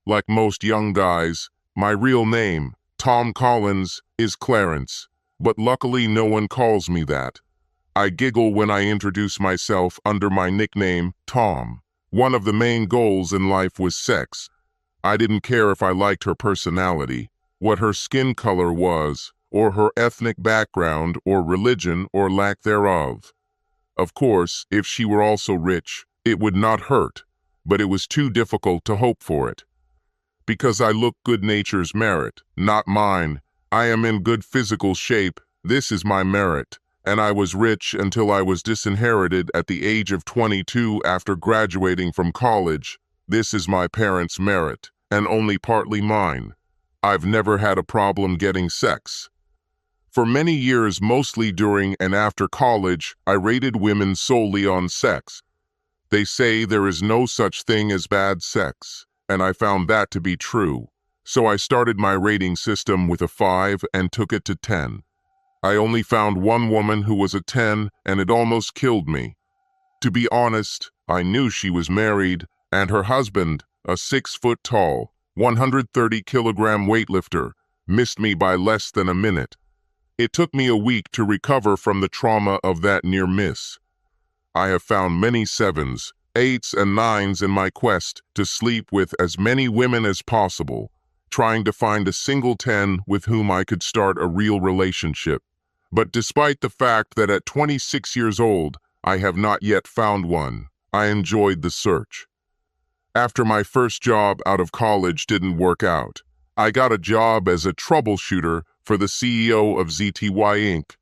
Like most young guys, my real name, Tom Collins, is Clarence, but luckily no one calls me that. I giggle when I introduce myself under my nickname, Tom. One of the main goals in life was sex. I didn't care if I liked her personality, what her skin color was, or her ethnic background or religion or lack thereof. Of course, if she were also rich, it would not hurt, but it was too difficult to hope for it. Because I look good nature's merit, not mine. I am in good physical shape, this is my merit, and I was rich until I was disinherited at the age of 22 after graduating from college. This is my parents' merit, and only partly mine. I've never had a problem getting sex. For many years, mostly during and after college, I rated women solely on sex. They say there is no such thing as bad sex, and I found that to be true. So I started my rating system with a 5 and took it to 10. I only found one woman who was a 10, and it almost killed me. To be honest, I knew she was married, and her husband, a 6-foot-tall, 130-kilogram weightlifter, missed me by less than a minute. It took me a week to recover from the trauma of that near miss. I have found many 7s, 8s, and 9s in my quest to sleep with as many women as possible, trying to find a single 10 with whom I could start a real relationship. But despite the fact that at 26 years old, I have not yet found one, I enjoyed the search. After my first job out of college didn't work out, I got a job as a troubleshooter for the CEO of ZTY Inc.,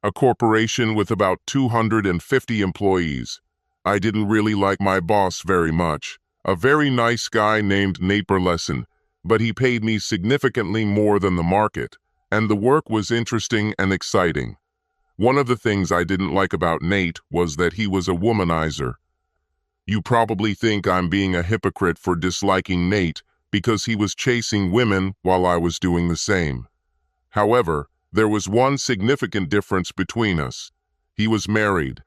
a corporation with about 250 employees. I didn't really like my boss very much, a very nice guy named Nate Burleson, but he paid me significantly more than the market, and the work was interesting and exciting. One of the things I didn't like about Nate was that he was a womanizer. You probably think I'm being a hypocrite for disliking Nate because he was chasing women while I was doing the same. However, there was one significant difference between us. He was married.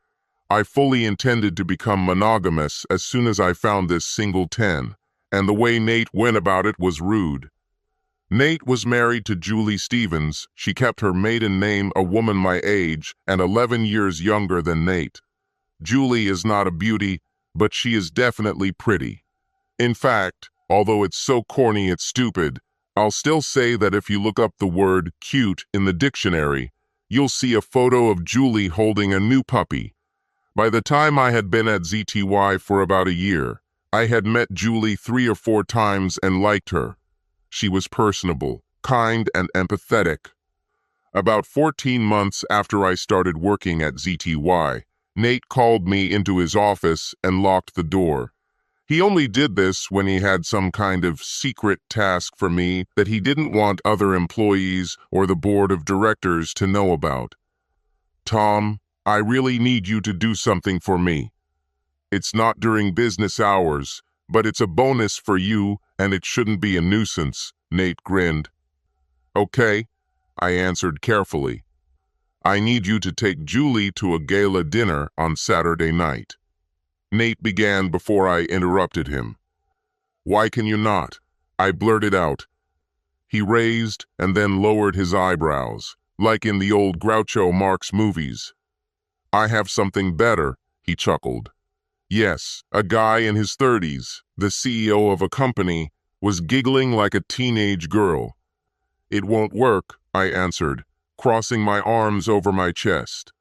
I fully intended to become monogamous as soon as I found this single 10, and the way Nate went about it was rude. Nate was married to Julie Stevens. She kept her maiden name, a woman my age and 11 years younger than Nate. Julie is not a beauty, but she is definitely pretty. In fact, although it's so corny it's stupid, I'll still say that if you look up the word cute in the dictionary, you'll see a photo of Julie holding a new puppy. By the time I had been at ZTY for about a year, I had met Julie 3 or 4 times and liked her. She was personable, kind, and empathetic. About 14 months after I started working at ZTY, Nate called me into his office and locked the door. He only did this when he had some kind of secret task for me that he didn't want other employees or the board of directors to know about. "Tom, I really need you to do something for me. It's not during business hours, but it's a bonus for you and it shouldn't be a nuisance," Nate grinned. "Okay," I answered carefully. "I need you to take Julie to a gala dinner on Saturday night." Nate began before I interrupted him. "Why can you not?" I blurted out. He raised and then lowered his eyebrows, like in the old Groucho Marx movies. "I have something better," he chuckled. Yes, a guy in his 30s, the CEO of a company, was giggling like a teenage girl. "It won't work," I answered, crossing my arms over my chest.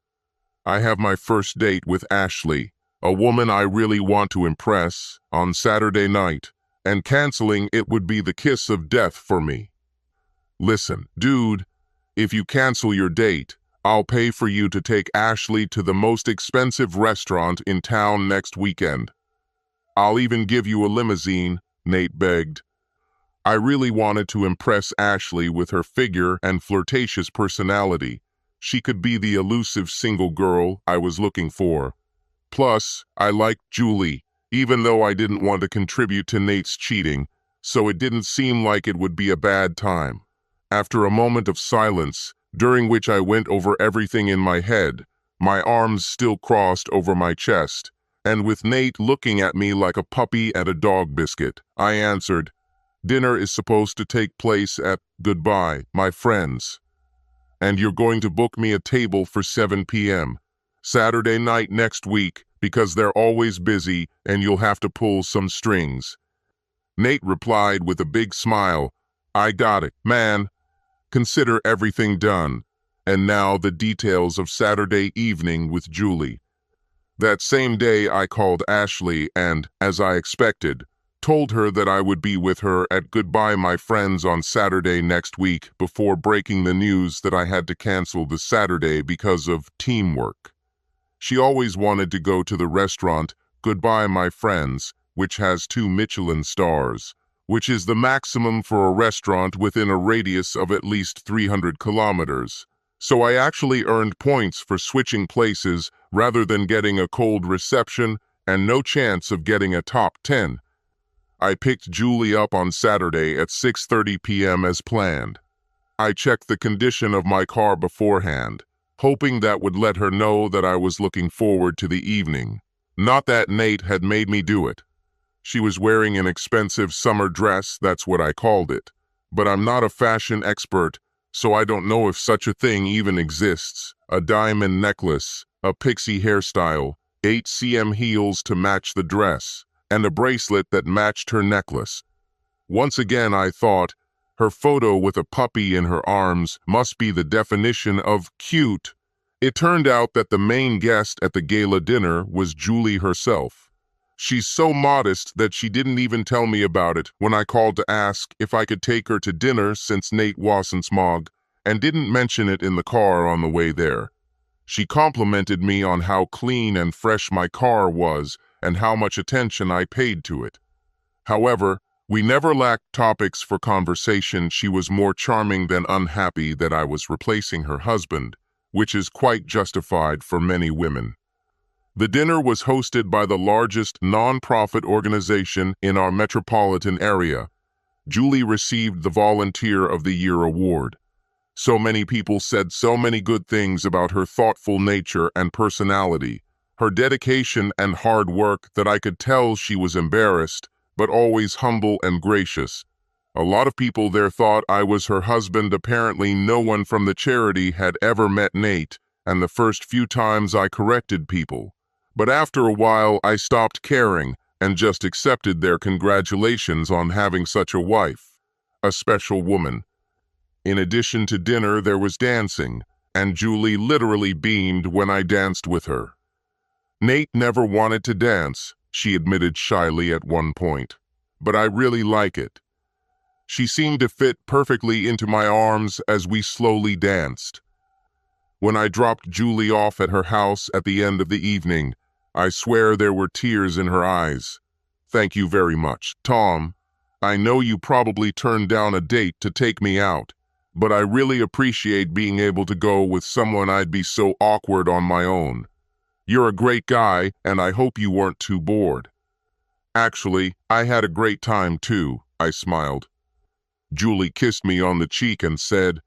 "I have my first date with Ashley, a woman I really want to impress, on Saturday night, and canceling it would be the kiss of death for me." "Listen, dude, if you cancel your date, I'll pay for you to take Ashley to the most expensive restaurant in town next weekend. I'll even give you a limousine," Nate begged. I really wanted to impress Ashley with her figure and flirtatious personality. She could be the elusive single girl I was looking for. Plus, I liked Julie, even though I didn't want to contribute to Nate's cheating, so it didn't seem like it would be a bad time. After a moment of silence, during which I went over everything in my head, my arms still crossed over my chest, and with Nate looking at me like a puppy at a dog biscuit, I answered, Dinner is supposed to take place at Goodbye, My Friends. And you're going to book me a table for 7 p.m. Saturday night next week because they're always busy and you'll have to pull some strings. Nate replied with a big smile, I got it, man. Consider everything done. And now the details of Saturday evening with Julie. That same day I called Ashley and, as I expected, told her that I would be with her at Goodbye My Friends on Saturday next week before breaking the news that I had to cancel the Saturday because of teamwork. She always wanted to go to the restaurant Goodbye My Friends, which has 2 Michelin stars, which is the maximum for a restaurant within a radius of at least 300 kilometers. So I actually earned points for switching places rather than getting a cold reception and no chance of getting a top 10. I picked Julie up on Saturday at 6:30 p.m. as planned. I checked the condition of my car beforehand, hoping that would let her know that I was looking forward to the evening. Not that Nate had made me do it. She was wearing an expensive summer dress, that's what I called it. But I'm not a fashion expert, so I don't know if such a thing even exists. A diamond necklace, a pixie hairstyle, 8 cm heels to match the dress, and a bracelet that matched her necklace. Once again I thought, her photo with a puppy in her arms must be the definition of cute. It turned out that the main guest at the gala dinner was Julie herself. She's so modest that she didn't even tell me about it when I called to ask if I could take her to dinner since Nate wasn't smog, and didn't mention it in the car on the way there. She complimented me on how clean and fresh my car was and how much attention I paid to it. However, we never lacked topics for conversation. She was more charming than unhappy that I was replacing her husband, which is quite justified for many women. The dinner was hosted by the largest non-profit organization in our metropolitan area. Julie received the Volunteer of the Year award. So many people said so many good things about her thoughtful nature and personality, her dedication and hard work that I could tell she was embarrassed, but always humble and gracious. A lot of people there thought I was her husband. Apparently no one from the charity had ever met Nate, and the first few times I corrected people. But after a while I stopped caring and just accepted their congratulations on having such a wife, a special woman. In addition to dinner there was dancing, and Julie literally beamed when I danced with her. Nate never wanted to dance, she admitted shyly at one point, but I really like it. She seemed to fit perfectly into my arms as we slowly danced. When I dropped Julie off at her house at the end of the evening, I swear there were tears in her eyes. Thank you very much, Tom. I know you probably turned down a date to take me out, but I really appreciate being able to go with someone I'd be so awkward on my own. You're a great guy, and I hope you weren't too bored. Actually, I had a great time too, I smiled. Julie kissed me on the cheek and said,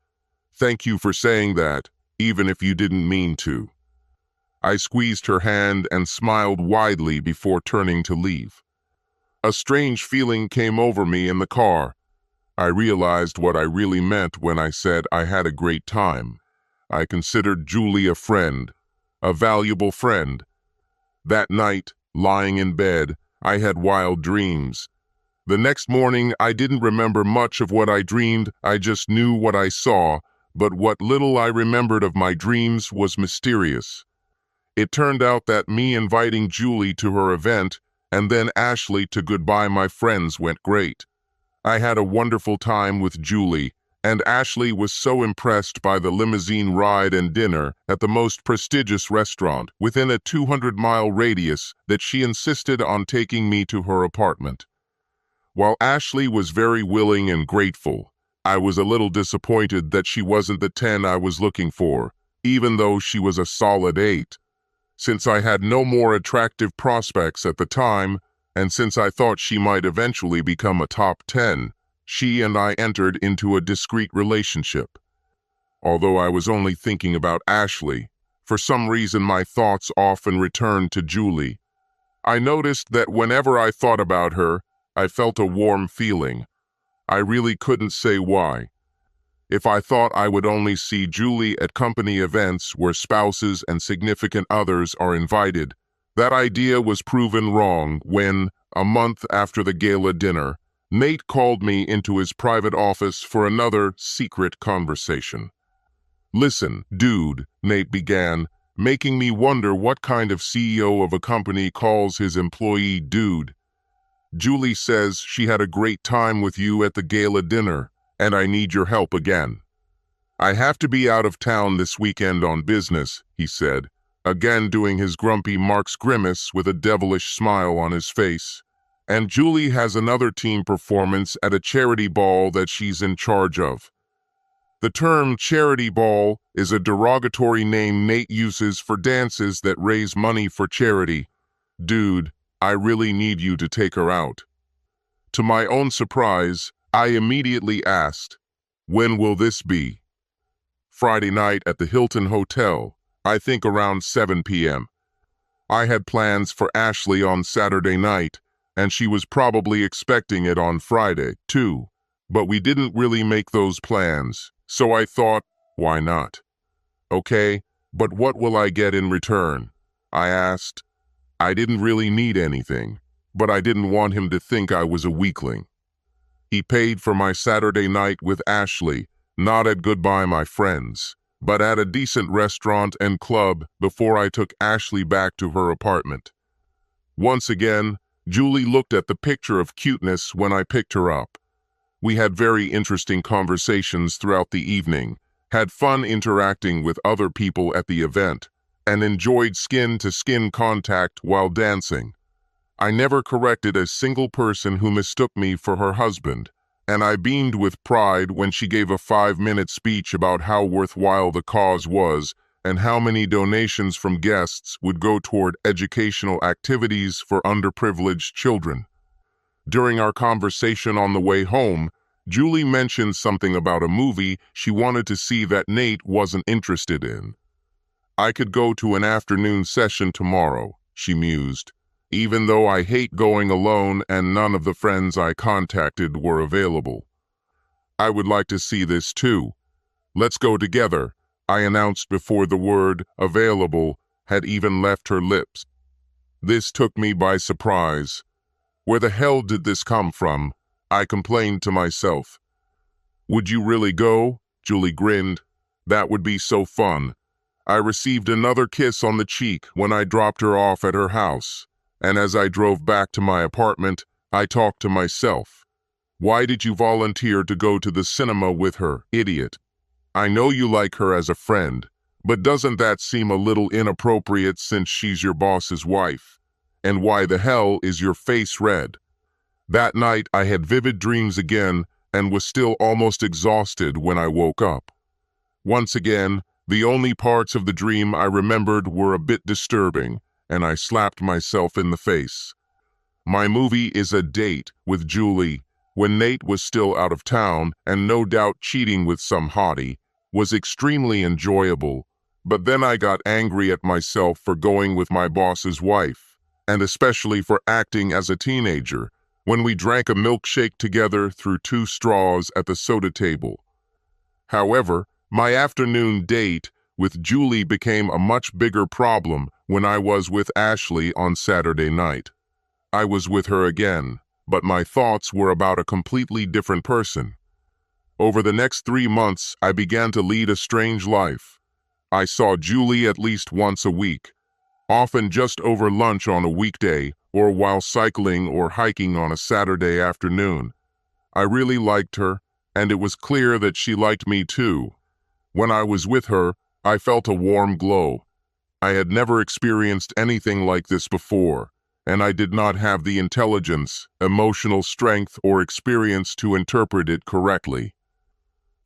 "Thank you for saying that, even if you didn't mean to." I squeezed her hand and smiled widely before turning to leave. A strange feeling came over me in the car. I realized what I really meant when I said I had a great time. I considered Julie a friend, a valuable friend. That night, lying in bed, I had wild dreams. The next morning, I didn't remember much of what I dreamed. I just knew what I saw, but what little I remembered of my dreams was mysterious. It turned out that me inviting Julie to her event and then Ashley to Goodbye My Friends went great. I had a wonderful time with Julie, and Ashley was so impressed by the limousine ride and dinner at the most prestigious restaurant within a 200-mile radius that she insisted on taking me to her apartment. While Ashley was very willing and grateful, I was a little disappointed that she wasn't the 10 I was looking for, even though she was a solid 8. Since I had no more attractive prospects at the time, and since I thought she might eventually become a top 10, she and I entered into a discreet relationship. Although I was only thinking about Ashley, for some reason my thoughts often returned to Julie. I noticed that whenever I thought about her, I felt a warm feeling, I really couldn't say why. If I thought I would only see Julie at company events where spouses and significant others are invited, that idea was proven wrong when, a month after the gala dinner, Nate called me into his private office for another secret conversation. "Listen, dude," Nate began, making me wonder what kind of CEO of a company calls his employee dude. "Julie says she had a great time with you at the gala dinner, and I need your help again." "I have to be out of town this weekend on business," he said, again doing his grumpy Mark's grimace with a devilish smile on his face. "And Julie has another team performance at a charity ball that she's in charge of." The term charity ball is a derogatory name Nate uses for dances that raise money for charity. "Dude, I really need you to take her out." To my own surprise, I immediately asked, "When will this be?" "Friday night at the Hilton Hotel, I think around 7 p.m. I had plans for Ashley on Saturday night, and she was probably expecting it on Friday, too. But we didn't really make those plans, so I thought, why not? "Okay, but what will I get in return?" I asked. I didn't really need anything, but I didn't want him to think I was a weakling. He paid for my Saturday night with Ashley, not at Goodbye My Friends, but at a decent restaurant and club before I took Ashley back to her apartment. Once again, Julie looked at the picture of cuteness when I picked her up. We had very interesting conversations throughout the evening, had fun interacting with other people at the event, and enjoyed skin-to-skin contact while dancing. I never corrected a single person who mistook me for her husband, and I beamed with pride when she gave a 5-minute speech about how worthwhile the cause was and how many donations from guests would go toward educational activities for underprivileged children. During our conversation on the way home, Julie mentioned something about a movie she wanted to see that Nate wasn't interested in. "I could go to an afternoon session tomorrow," she mused, "even though I hate going alone and none of the friends I contacted were available." "I would like to see this too. Let's go together," I announced before the word "available" had even left her lips. This took me by surprise. Where the hell did this come from? I complained to myself. "Would you really go?" Julie grinned. "That would be so fun." I received another kiss on the cheek when I dropped her off at her house, and as I drove back to my apartment, I talked to myself. "Why did you volunteer to go to the cinema with her, idiot? I know you like her as a friend, but doesn't that seem a little inappropriate since she's your boss's wife? And why the hell is your face red?" That night I had vivid dreams again and was still almost exhausted when I woke up. Once again, the only parts of the dream I remembered were a bit disturbing, and I slapped myself in the face. My movie is a date with Julie, when Nate was still out of town and no doubt cheating with some hottie, was extremely enjoyable, but then I got angry at myself for going with my boss's wife, and especially for acting as a teenager, when we drank a milkshake together through 2 straws at the soda table. However, my afternoon date with Julie became a much bigger problem when I was with Ashley on Saturday night. I was with her again, but my thoughts were about a completely different person. Over the next 3 months, I began to lead a strange life. I saw Julie at least once a week, often just over lunch on a weekday or while cycling or hiking on a Saturday afternoon. I really liked her, and it was clear that she liked me too. When I was with her, I felt a warm glow. I had never experienced anything like this before, and I did not have the intelligence, emotional strength, or experience to interpret it correctly.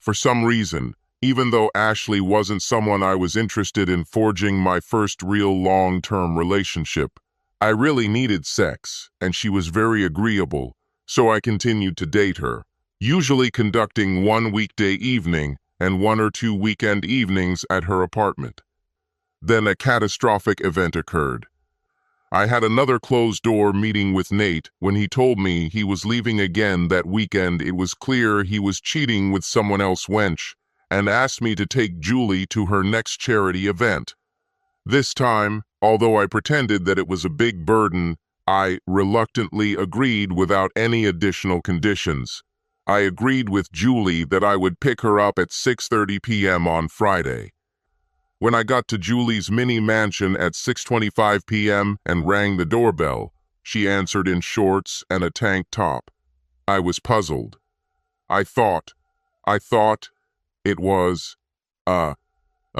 For some reason, even though Ashley wasn't someone I was interested in forging my first real long-term relationship, I really needed sex, and she was very agreeable, so I continued to date her, usually conducting 1 weekday evening and 1 or 2 weekend evenings at her apartment. Then a catastrophic event occurred. I had another closed-door meeting with Nate. When he told me he was leaving again that weekend, it was clear he was cheating with someone else, wench, and asked me to take Julie to her next charity event. This time, although I pretended that it was a big burden, I reluctantly agreed without any additional conditions. I agreed with Julie that I would pick her up at 6:30 p.m. on Friday. When I got to Julie's mini mansion at 6:25 p.m. and rang the doorbell, she answered in shorts and a tank top. I was puzzled. I thought it was a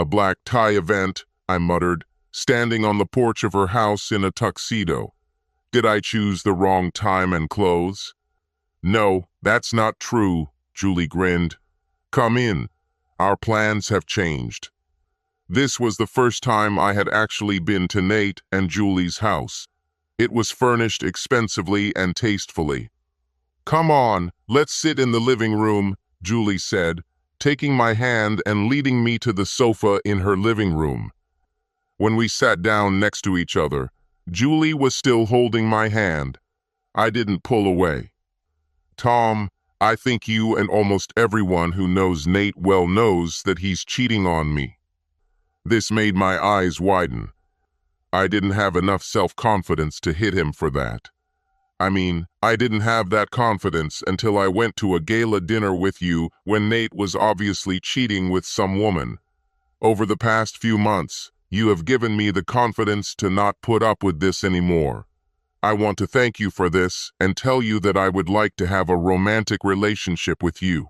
black tie event, I muttered, standing on the porch of her house in a tuxedo. Did I choose the wrong time and clothes? No, that's not true, Julie grinned. Come in. Our plans have changed. This was the first time I had actually been to Nate and Julie's house. It was furnished expensively and tastefully. Come on, let's sit in the living room, Julie said, taking my hand and leading me to the sofa in her living room. When we sat down next to each other, Julie was still holding my hand. I didn't pull away. Tom, I think you and almost everyone who knows Nate well knows that he's cheating on me. This made my eyes widen. I didn't have enough self-confidence to hit him for that. I didn't have that confidence until I went to a gala dinner with you when Nate was obviously cheating with some woman. Over the past few months, you have given me the confidence to not put up with this anymore. I want to thank you for this and tell you that I would like to have a romantic relationship with you.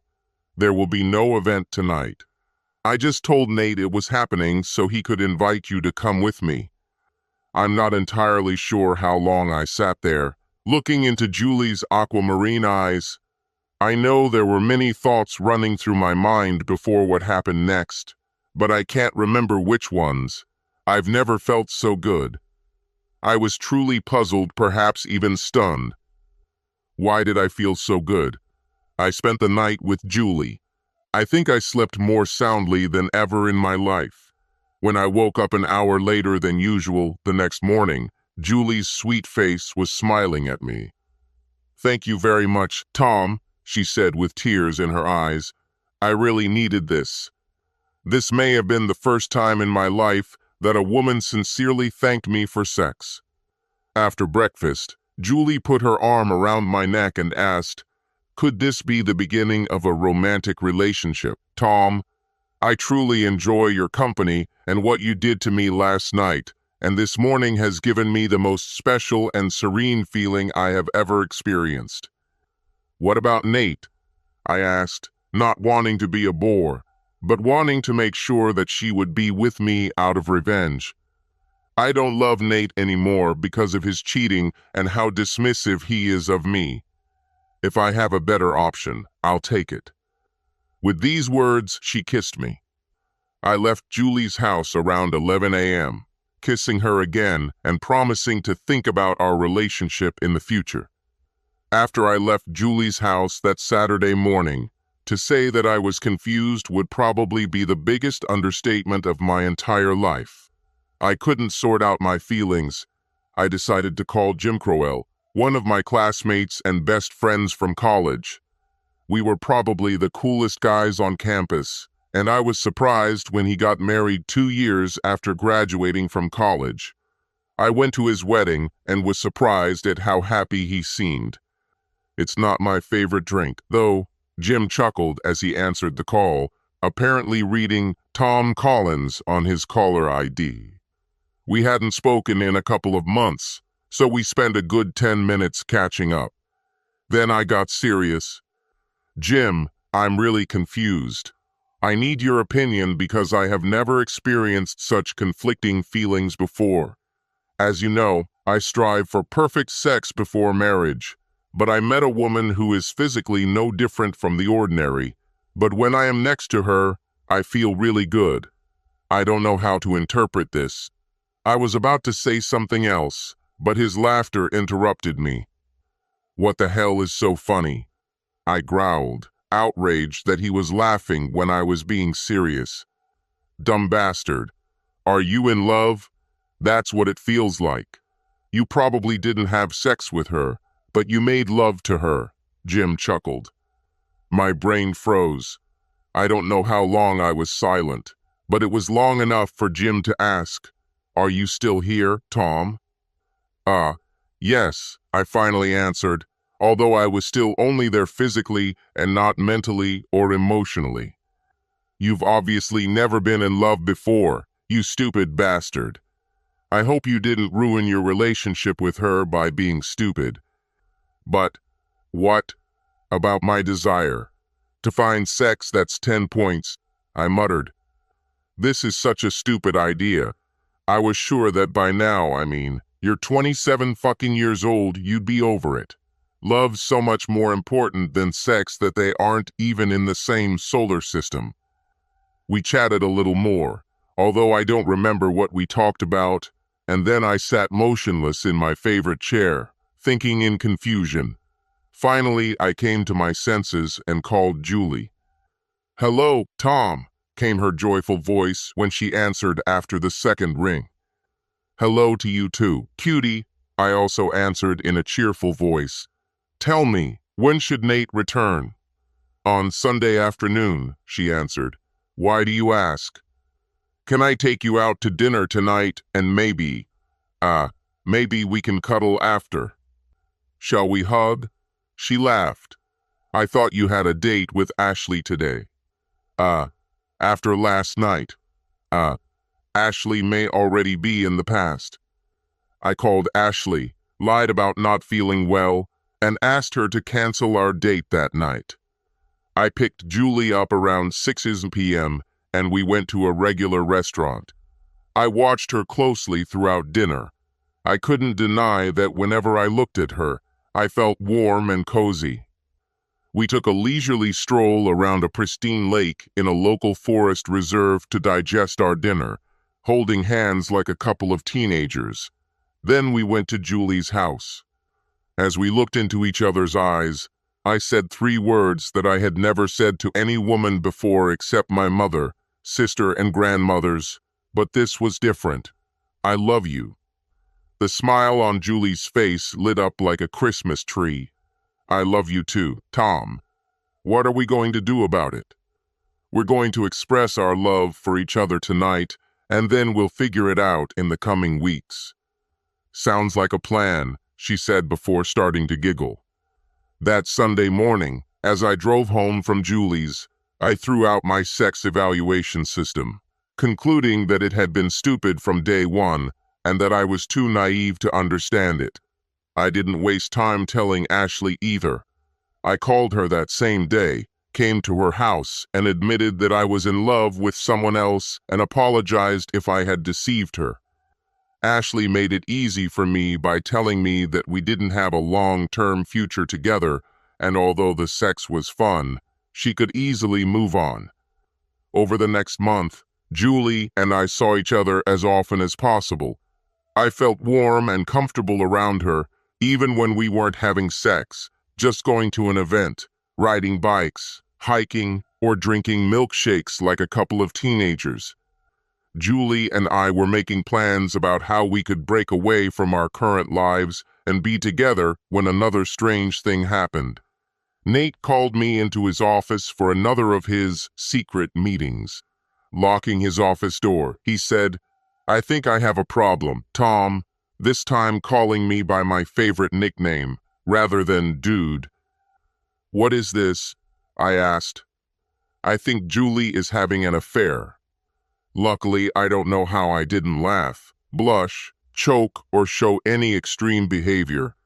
There will be no event tonight. I just told Nate it was happening so he could invite you to come with me. I'm not entirely sure how long I sat there, looking into Julie's aquamarine eyes. I know there were many thoughts running through my mind before what happened next, but I can't remember which ones. I've never felt so good. I was truly puzzled, perhaps even stunned. Why did I feel so good? I spent the night with Julie. I think I slept more soundly than ever in my life. When I woke up an hour later than usual the next morning, Julie's sweet face was smiling at me. Thank you very much, Tom, she said with tears in her eyes. I really needed this. This may have been the first time in my life that a woman sincerely thanked me for sex. After breakfast, Julie put her arm around my neck and asked, could this be the beginning of a romantic relationship? Tom, I truly enjoy your company and what you did to me last night, and this morning has given me the most special and serene feeling I have ever experienced. What about Nate? I asked, not wanting to be a bore, but wanting to make sure that she would be with me out of revenge. I don't love Nate anymore because of his cheating and how dismissive he is of me. If I have a better option, I'll take it. With these words, she kissed me. I left Julie's house around 11 a.m., kissing her again and promising to think about our relationship in the future. After I left Julie's house that Saturday morning, to say that I was confused would probably be the biggest understatement of my entire life. I couldn't sort out my feelings. I decided to call Jim Crowell, one of my classmates and best friends from college. We were probably the coolest guys on campus, and I was surprised when he got married 2 years after graduating from college. I went to his wedding and was surprised at how happy he seemed. It's not my favorite drink, though, Jim chuckled as he answered the call, apparently reading Tom Collins on his caller ID. We hadn't spoken in a couple of months, so we spent a good 10 minutes catching up. Then I got serious. Jim, I'm really confused. I need your opinion because I have never experienced such conflicting feelings before. As you know, I strive for perfect sex before marriage, but I met a woman who is physically no different from the ordinary, but when I am next to her, I feel really good. I don't know how to interpret this. I was about to say something else, but his laughter interrupted me. What the hell is so funny? I growled, outraged that he was laughing when I was being serious. Dumb bastard. Are you in love? That's what it feels like. You probably didn't have sex with her, but you made love to her, Jim chuckled. My brain froze. I don't know how long I was silent, but it was long enough for Jim to ask, "Are you still here, Tom?" Yes, I finally answered, although I was still only there physically and not mentally or emotionally. You've obviously never been in love before, you stupid bastard. I hope you didn't ruin your relationship with her by being stupid. But what about my desire to find sex that's 10 points? I muttered. This is such a stupid idea. I was sure that by now, you're 27 fucking years old, you'd be over it. Love's so much more important than sex that they aren't even in the same solar system. We chatted a little more, although I don't remember what we talked about, and then I sat motionless in my favorite chair, thinking in confusion. Finally, I came to my senses and called Julie. "Hello, Tom," came her joyful voice when she answered after the second ring. "Hello to you too, cutie," I also answered in a cheerful voice. "Tell me, when should Nate return?" "On Sunday afternoon," she answered. "Why do you ask?" "Can I take you out to dinner tonight and maybe we can cuddle after? Shall we hug?" She laughed. "I thought you had a date with Ashley today." After last night. Ashley may already be in the past." I called Ashley, lied about not feeling well, and asked her to cancel our date that night. I picked Julie up around 6 p.m. and we went to a regular restaurant. I watched her closely throughout dinner. I couldn't deny that whenever I looked at her, I felt warm and cozy. We took a leisurely stroll around a pristine lake in a local forest reserve to digest our dinner, holding hands like a couple of teenagers. Then we went to Julie's house. As we looked into each other's eyes, I said 3 words that I had never said to any woman before except my mother, sister, and grandmothers, but this was different. I love you. The smile on Julie's face lit up like a Christmas tree. I love you too, Tom. What are we going to do about it? We're going to express our love for each other tonight, and then we'll figure it out in the coming weeks. Sounds like a plan, she said before starting to giggle. That Sunday morning, as I drove home from Julie's, I threw out my sex evaluation system, concluding that it had been stupid from day one and that I was too naive to understand it. I didn't waste time telling Ashley either. I called her that same day, came to her house, and admitted that I was in love with someone else and apologized if I had deceived her. Ashley made it easy for me by telling me that we didn't have a long-term future together, and although the sex was fun, she could easily move on. Over the next month, Julie and I saw each other as often as possible. I felt warm and comfortable around her, even when we weren't having sex, just going to an event, riding bikes, hiking, or drinking milkshakes like a couple of teenagers. Julie and I were making plans about how we could break away from our current lives and be together when another strange thing happened. Nate called me into his office for another of his secret meetings. Locking his office door, he said, "I think I have a problem, Tom," this time calling me by my favorite nickname, rather than dude. "What is this?" I asked. "I think Julie is having an affair." Luckily, I don't know how I didn't laugh, blush, choke, or show any extreme behavior.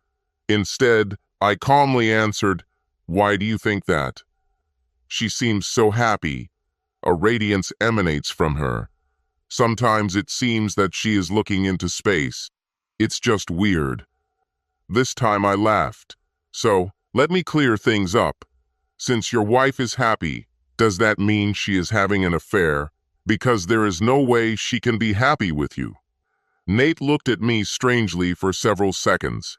Instead, I calmly answered, "Why do you think that?" She seems so happy. A radiance emanates from her. Sometimes it seems that she is looking into space. It's just weird. This time I laughed. "So, let me clear things up. Since your wife is happy, does that mean she is having an affair? Because there is no way she can be happy with you." Nate looked at me strangely for several seconds.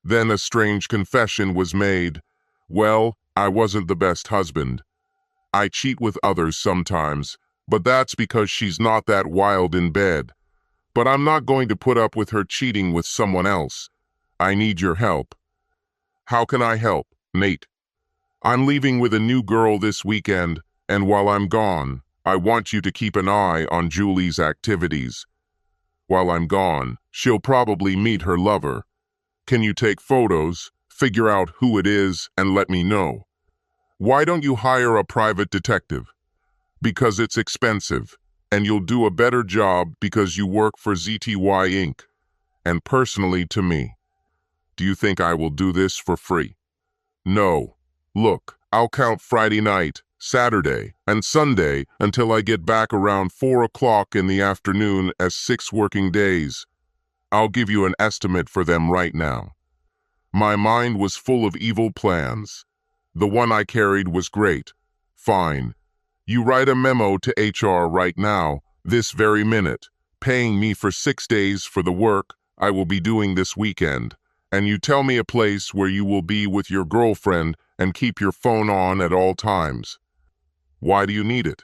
Then a strange confession was made. "Well, I wasn't the best husband. I cheat with others sometimes, but that's because she's not that wild in bed. but I'm not going to put up with her cheating with someone else. I need your help." "How can I help, Nate?" "I'm leaving with a new girl this weekend, and while I'm gone, I want you to keep an eye on Julie's activities. While I'm gone, she'll probably meet her lover. Can you take photos, figure out who it is, and let me know?" "Why don't you hire a private detective?" "Because it's expensive, and you'll do a better job because you work for ZTY Inc. and personally to me. Do you think I will do this for free?" "No. Look, I'll count Friday night, Saturday, and Sunday until I get back around 4 o'clock in the afternoon as 6 working days. I'll give you an estimate for them right now." My mind was full of evil plans. The one I carried was great. "Fine. You write a memo to HR right now, this very minute, paying me for 6 days for the work I will be doing this weekend, and you tell me a place where you will be with your girlfriend and keep your phone on at all times." "Why do you need it?"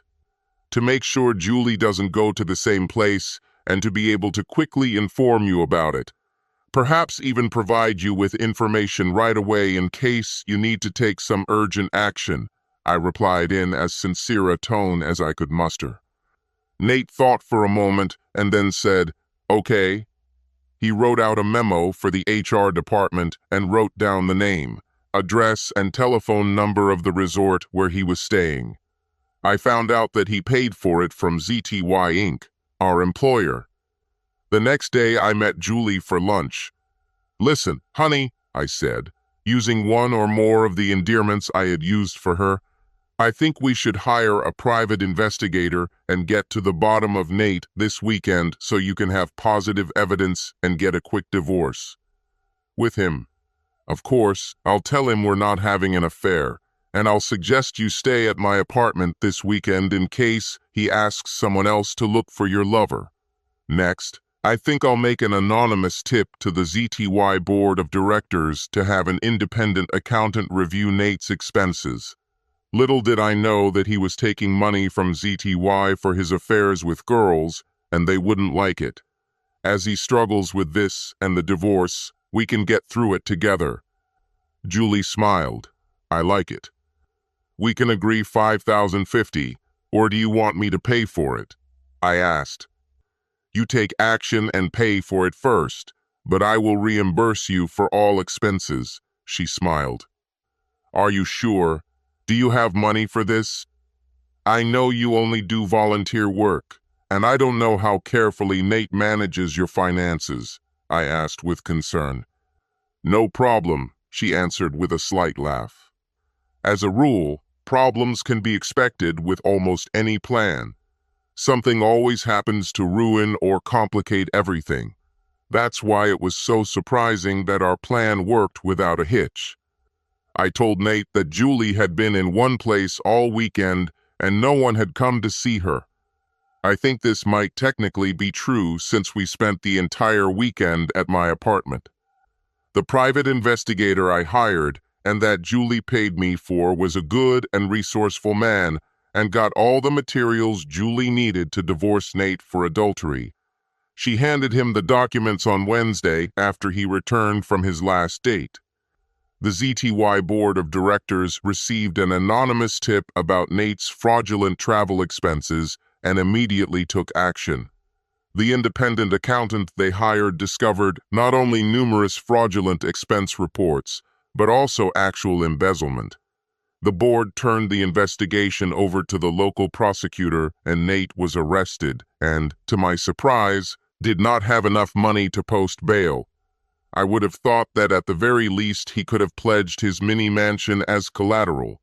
"To make sure Julie doesn't go to the same place and to be able to quickly inform you about it. Perhaps even provide you with information right away in case you need to take some urgent action," I replied in as sincere a tone as I could muster. Nate thought for a moment and then said, "Okay." He wrote out a memo for the HR department and wrote down the name, address, and telephone number of the resort where he was staying. I found out that he paid for it from ZTY Inc., our employer. The next day I met Julie for lunch. "Listen, honey," I said, using one or more of the endearments I had used for her, "I think we should hire a private investigator and get to the bottom of Nate this weekend so you can have positive evidence and get a quick divorce." "With him?" "Of course, I'll tell him we're not having an affair, and I'll suggest you stay at my apartment this weekend in case he asks someone else to look for your lover. Next, I think I'll make an anonymous tip to the ZTY Board of Directors to have an independent accountant review Nate's expenses." Little did I know that he was taking money from ZTY for his affairs with girls, and they wouldn't like it. As he struggles with this and the divorce, we can get through it together. Julie smiled. "I like it." "We can agree $5,050, or do you want me to pay for it?" I asked. "You take action and pay for it first, but I will reimburse you for all expenses," she smiled. "Are you sure? Do you have money for this?" "I know you only do volunteer work, and I don't know how carefully Nate manages your finances," I asked with concern. "No problem," she answered with a slight laugh. "As a rule, problems can be expected with almost any plan. Something always happens to ruin or complicate everything. That's why it was so surprising that our plan worked without a hitch." I told Nate that Julie had been in one place all weekend and no one had come to see her. I think this might technically be true since we spent the entire weekend at my apartment. The private investigator I hired and that Julie paid me for was a good and resourceful man and got all the materials Julie needed to divorce Nate for adultery. She handed him the documents on Wednesday after he returned from his last date. The ZTY Board of Directors received an anonymous tip about Nate's fraudulent travel expenses and immediately took action. The independent accountant they hired discovered not only numerous fraudulent expense reports, but also actual embezzlement. The board turned the investigation over to the local prosecutor, and Nate was arrested and, to my surprise, did not have enough money to post bail. I would have thought that at the very least he could have pledged his mini mansion as collateral.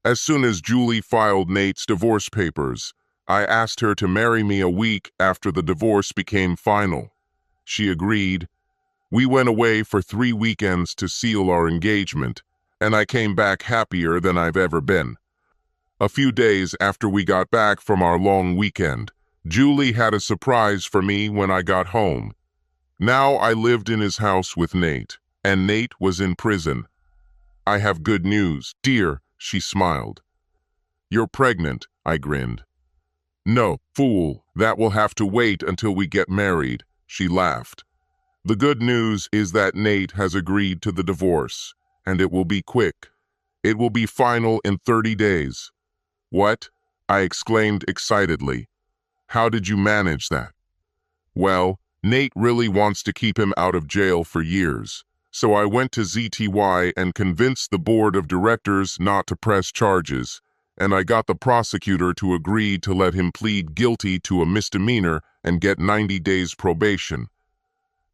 As soon as Julie filed Nate's divorce papers, I asked her to marry me a week after the divorce became final. She agreed. We went away for 3 weekends to seal our engagement, and I came back happier than I've ever been. A few days after we got back from our long weekend, Julie had a surprise for me when I got home. Now I lived in his house with Nate, and Nate was in prison. "I have good news, dear," she smiled. "You're pregnant," I grinned. No, fool, that will have to wait until we get married, she laughed. The good news is that Nate has agreed to the divorce, and it will be quick. It will be final in 30 days. What? I exclaimed excitedly. How did you manage that? Well, Nate really wants to keep him out of jail for years, so I went to ZTY and convinced the board of directors not to press charges, and I got the prosecutor to agree to let him plead guilty to a misdemeanor and get 90 days probation.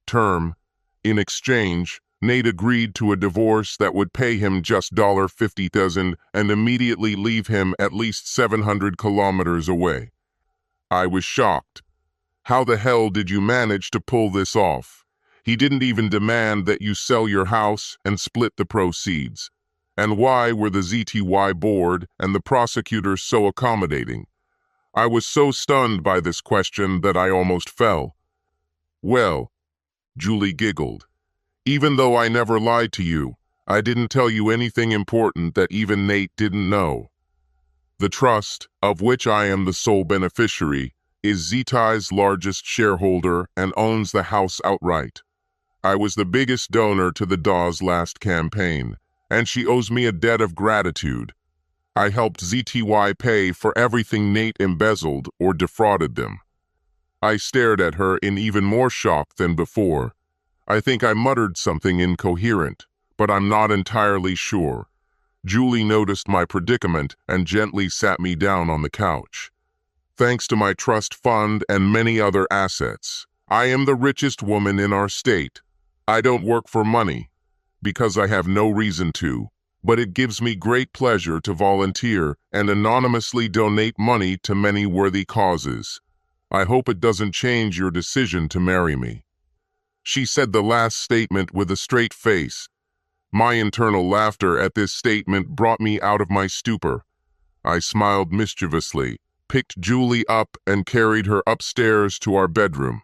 Term. In exchange, Nate agreed to a divorce that would pay him just $50,000 and immediately leave him at least 700 kilometers away. I was shocked. How the hell did you manage to pull this off? He didn't even demand that you sell your house and split the proceeds. And why were the ZTY board and the prosecutors so accommodating? I was so stunned by this question that I almost fell. Well, Julie giggled. Even though I never lied to you, I didn't tell you anything important that even Nate didn't know. The trust, of which I am the sole beneficiary, is ZTY's largest shareholder and owns the house outright. I was the biggest donor to the Dawes' last campaign, and she owes me a debt of gratitude. I helped ZTY pay for everything Nate embezzled or defrauded them. I stared at her in even more shock than before. I think I muttered something incoherent, but I'm not entirely sure. Julie noticed my predicament and gently sat me down on the couch. Thanks to my trust fund and many other assets, I am the richest woman in our state. I don't work for money, because I have no reason to, but it gives me great pleasure to volunteer and anonymously donate money to many worthy causes. I hope it doesn't change your decision to marry me. She said the last statement with a straight face. My internal laughter at this statement brought me out of my stupor. I smiled mischievously, picked Julie up, and carried her upstairs to our bedroom.